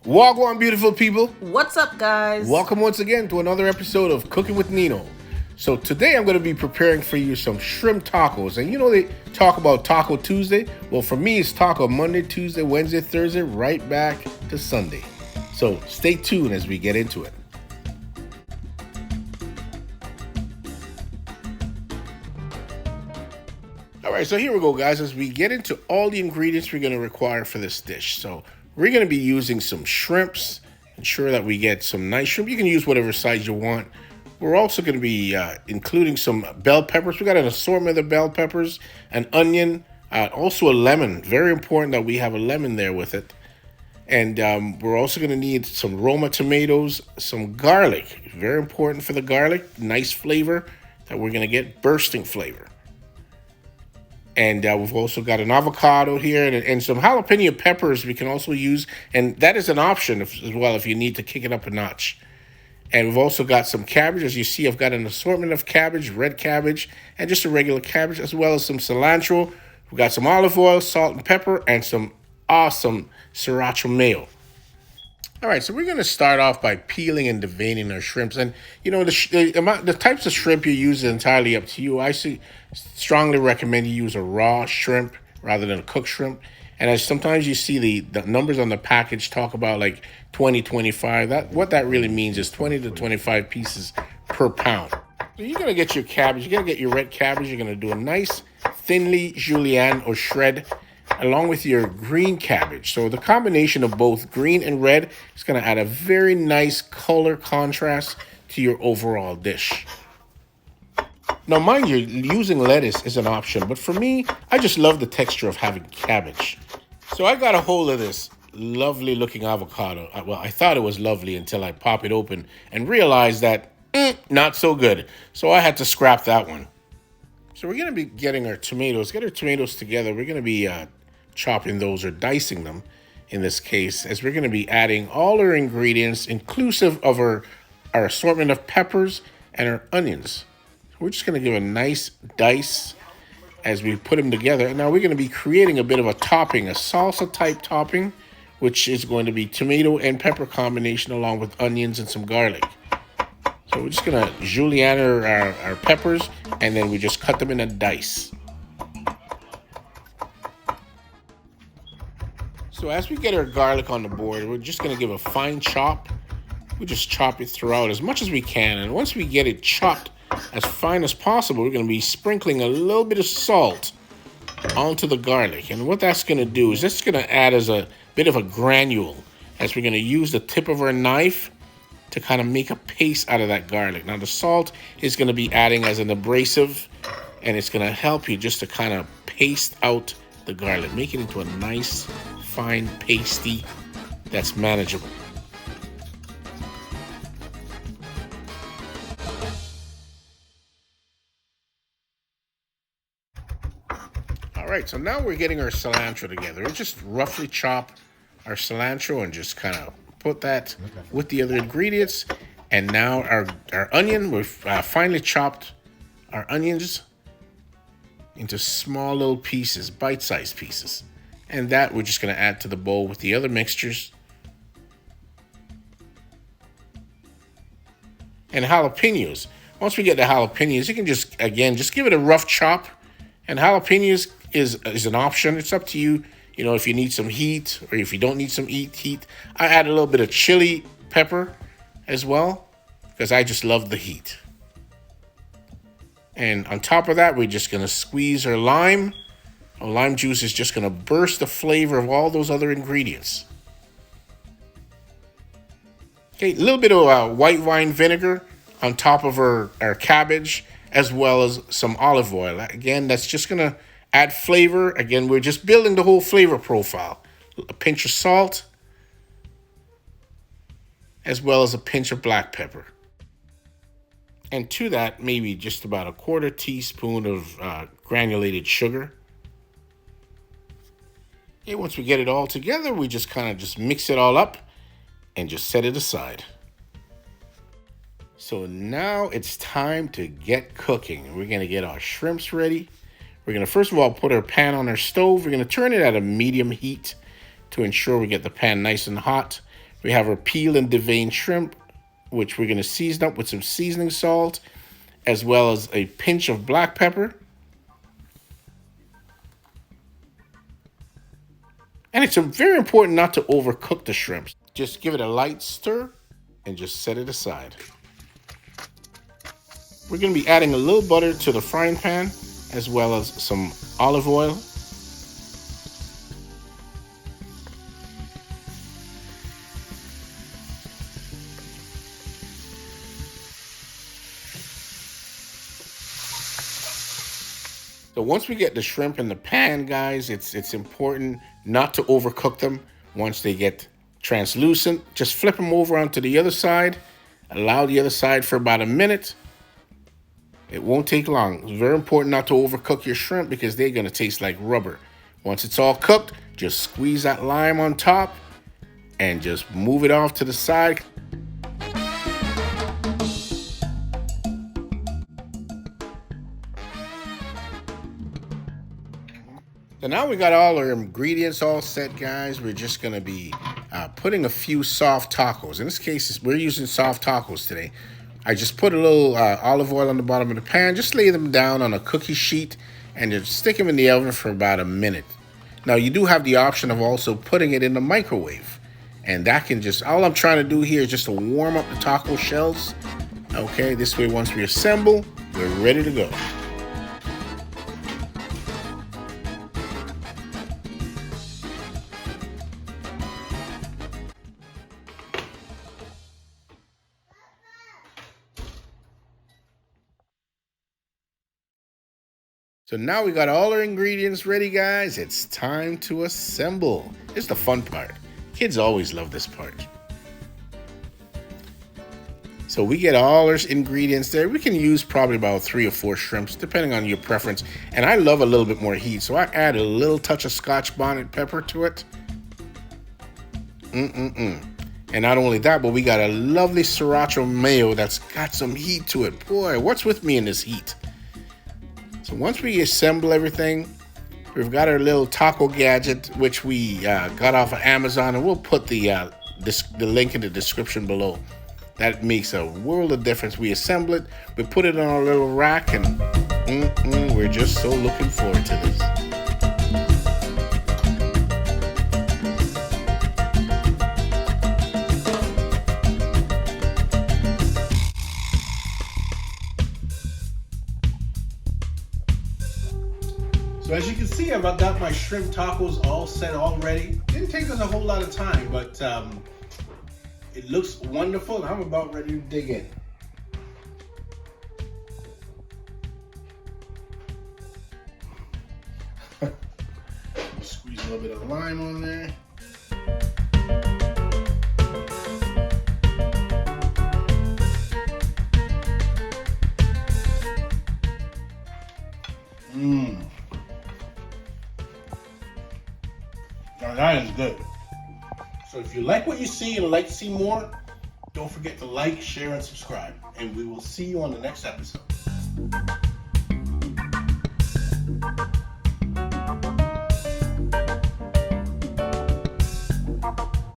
Wagwan, beautiful people. What's up, guys? Welcome once again to another episode of Cooking with Nino. So today I'm going to be preparing for you some shrimp tacos. And you know they talk about Taco Tuesday? Well, for me, it's Taco Monday, Tuesday, Wednesday, Thursday, right back to Sunday. So stay tuned as we get into it. All right, so here we go, guys. As we get into all the ingredients we're going to require for this dish. So we're going to be using some shrimps. Ensure that we get some nice shrimp. You can use whatever size you want. We're also going to be including some bell peppers. We got an assortment of bell peppers, an onion, also a lemon. Very important that we have a lemon there with it. And we're also going to need some Roma tomatoes, some garlic. Very important for the garlic. Nice flavor that we're going to get, bursting flavor. And we've also got an avocado here and some jalapeno peppers we can also use. And that is an option as well if you need to kick it up a notch. And we've also got some cabbage. As you see, I've got an assortment of cabbage, red cabbage, and just a regular cabbage, as well as some cilantro. We've got some olive oil, salt and pepper, and some awesome sriracha mayo. All right, so we're going to start off by peeling and deveining our shrimps. And, you know, the types of shrimp you use is entirely up to you. I strongly recommend you use a raw shrimp rather than a cooked shrimp. And as sometimes you see the numbers on the package talk about like 20, 25. What that really means is 20 to 25 pieces per pound. So you're going to get your cabbage. You're going to get your red cabbage. You're going to do a nice thinly julienne or shred along with your green cabbage. So the combination of both green and red is going to add a very nice color contrast to your overall dish. Now, mind you, using lettuce is an option, but for me, I just love the texture of having cabbage. So I got a hold of this lovely looking avocado. Well, I thought it was lovely until I pop it open and realized that not so good. So I had to scrap that one. So we're going to be getting our tomatoes. Get our tomatoes together. We're going to be chopping those or dicing them in this case, as we're going to be adding all our ingredients inclusive of our assortment of peppers and our onions. We're just going to give a nice dice as we put them together. And now we're going to be creating a bit of a topping, a salsa type topping, which is going to be tomato and pepper combination along with onions and some garlic. So we're just going to julienne our peppers, and then we just cut them in a dice. So as we get our garlic on the board, we're just going to give a fine chop. We just chop it throughout as much as we can. And once we get it chopped as fine as possible, we're going to be sprinkling a little bit of salt onto the garlic. And what that's going to do is that's going to add as a bit of a granule, as we're going to use the tip of our knife to kind of make a paste out of that garlic. Now the salt is going to be adding as an abrasive, and it's going to help you just to kind of paste out the garlic, make it into a nice fine pasty that's manageable. All right, so now we're getting our cilantro together. We just roughly chop our cilantro and just kind of put that with the other ingredients. And now our onion, we've finely chopped our onions into small little pieces, bite-sized pieces. And that we're just going to add to the bowl with the other mixtures. And jalapenos. Once we get the jalapenos, you can just give it a rough chop. And jalapenos is an option. It's up to you, you know, if you need some heat or if you don't need some heat. I add a little bit of chili pepper as well, because I just love the heat. And on top of that, we're just going to squeeze our lime. Our lime juice is just going to burst the flavor of all those other ingredients. Okay, a little bit of white wine vinegar on top of our cabbage, as well as some olive oil. Again, that's just going to add flavor. Again, we're just building the whole flavor profile. A pinch of salt, as well as a pinch of black pepper. And to that, maybe just about a quarter teaspoon of granulated sugar. Okay, once we get it all together, we just kind of just mix it all up and just set it aside. So now it's time to get cooking. We're going to get our shrimps ready. We're going to first of all put our pan on our stove. We're going to turn it at a medium heat to ensure we get the pan nice and hot. We have our peeled and deveined shrimp, which we're going to season up with some seasoning salt, as well as a pinch of black pepper. And it's very important not to overcook the shrimps. Just give it a light stir and just set it aside. We're going to be adding a little butter to the frying pan, as well as some olive oil. So once we get the shrimp in the pan, guys, it's important not to overcook them. Once they get translucent, just flip them over onto the other side. Allow the other side for about a minute. It won't take long. It's very important not to overcook your shrimp because they're going to taste like rubber. Once it's all cooked, just squeeze that lime on top and just move it off to the side. So now we got all our ingredients all set, guys. We're just going to be putting a few soft tacos. In this case, we're using soft tacos today. I just put a little olive oil on the bottom of the pan. Just lay them down on a cookie sheet and just stick them in the oven for about a minute. Now, you do have the option of also putting it in the microwave. And that can just, all I'm trying to do here is just to warm up the taco shells. Okay, this way once we assemble, we're ready to go. So now we got all our ingredients ready, guys. It's time to assemble. It's the fun part. Kids always love this part. So we get all our ingredients there. We can use probably about 3 or 4 shrimps, depending on your preference. And I love a little bit more heat, so I add a little touch of Scotch bonnet pepper to it. And not only that, but we got a lovely sriracha mayo that's got some heat to it. Boy, what's with me in this heat? So once we assemble everything, we've got our little taco gadget, which we got off of Amazon, and we'll put the link in the description below. That makes a world of difference. We assemble it, we put it on our little rack, and we're just so looking forward to this. So as you can see, I've got my shrimp tacos all set already. Didn't take us a whole lot of time, but it looks wonderful. I'm about ready to dig in. Squeeze a little bit of lime on there. Now that is good. So if you like what you see and like to see more, don't forget to like, share, and subscribe. And we will see you on the next episode.